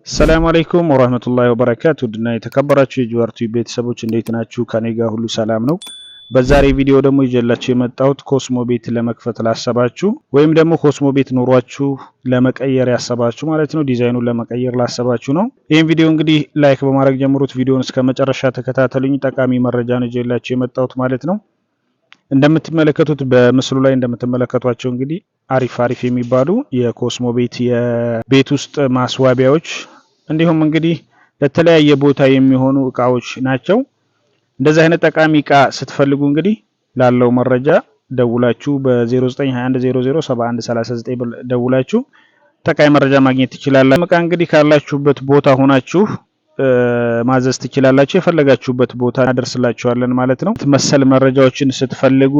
ሰላም አለይኩም ወራህመቱላሂ ወበረካቱ ድና የተከበራችሁ የጅዋርቱ ቤተሰቦች እንዴት ናችሁ? ከኔ ጋር ሁሉ ሰላም ነው። በዛሬ ቪዲዮ ደግሞ ይዤላችሁ የመጣሁት ኮስሞ ቤት ለመክፈት ላሰባችሁ ወይም ደግሞ ኮስሞ ቤት ኑሯችሁ ለመቀየር ያሰባችሁ ማለት ነው፣ ዲዛይኑን ለመቀየር ላሰባችሁ ነው። ይህን ቪዲዮ እንግዲህ ላይክ በማድረግ ጀምሩት። ቪዲዮውን እስከ መጨረሻ ተከታተሉኝ። ጠቃሚ መረጃ ነው ይዤላችሁ የመጣሁት ማለት ነው። እንደምትመለከቱት በምስሉ ላይ እንደምትመለከቷቸው እንግዲህ አሪፍ የሚባሉ የኮስሞ ቤት የቤት ውስጥ ማስዋቢያዎች እንዲሁም እንግዲህ ለተለያየ ቦታ የሚሆኑ እቃዎች ናቸው። እንደዚህ አይነት ጠቃሚ እቃ ስትፈልጉ እንግዲህ ላለው መረጃ ደውላችሁ በ0921007139 ደውላችሁ ጠቃሚ መረጃ ማግኘት ትችላላችሁ። እቃ እንግዲህ ካላችሁበት ቦታ ሆናችሁ ማዘዝ ትችላላችሁ። የፈለጋችሁበት ቦታ እናደርስላችኋለን ማለት ነው። መሰል መረጃዎችን ስትፈልጉ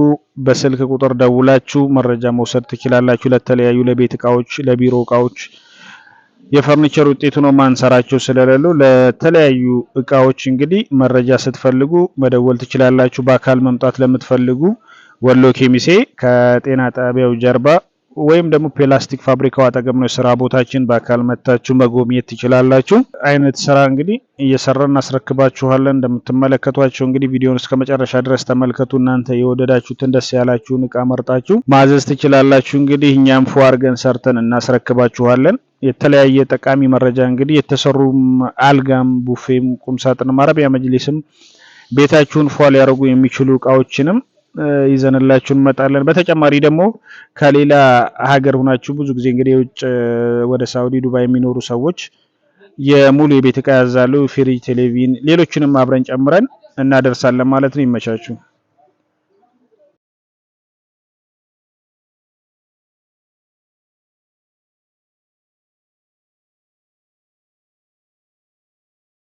በስልክ ቁጥር ደውላችሁ መረጃ መውሰድ ትችላላችሁ። ለተለያዩ ለቤት እቃዎች፣ ለቢሮ እቃዎች የፈርኒቸር ውጤት ነው ማንሰራቸው ስለሌሉ ለተለያዩ እቃዎች እንግዲህ መረጃ ስትፈልጉ መደወል ትችላላችሁ። በአካል መምጣት ለምትፈልጉ ወሎ ኬሚሴ ከጤና ጣቢያው ጀርባ ወይም ደግሞ ፕላስቲክ ፋብሪካው አጠገብ ነው ስራ ቦታችን። በአካል መታችሁ መጎብኘት ትችላላችሁ። አይነት ስራ እንግዲህ እየሰራን እናስረክባችኋለን። እንደምትመለከቷቸው እንግዲህ ቪዲዮውን እስከ መጨረሻ ድረስ ተመልከቱ። እናንተ የወደዳችሁትን ደስ ያላችሁን እቃ መርጣችሁ ማዘዝ ትችላላችሁ። እንግዲህ እኛም ፎ አድርገን ሰርተን እናስረክባችኋለን። የተለያየ ጠቃሚ መረጃ እንግዲህ የተሰሩም አልጋም፣ ቡፌም፣ ቁምሳጥን፣ ማረቢያ መጅሊስም ቤታችሁን ፏ ሊያደርጉ የሚችሉ እቃዎችንም ይዘንላችሁ እንመጣለን። በተጨማሪ ደግሞ ከሌላ ሀገር ሆናችሁ ብዙ ጊዜ እንግዲህ የውጭ ወደ ሳውዲ፣ ዱባይ የሚኖሩ ሰዎች የሙሉ የቤት እቃ ያዛሉ። ፍሪጅ፣ ቴሌቪዥን፣ ሌሎችንም አብረን ጨምረን እናደርሳለን ማለት ነው። ይመቻችሁ።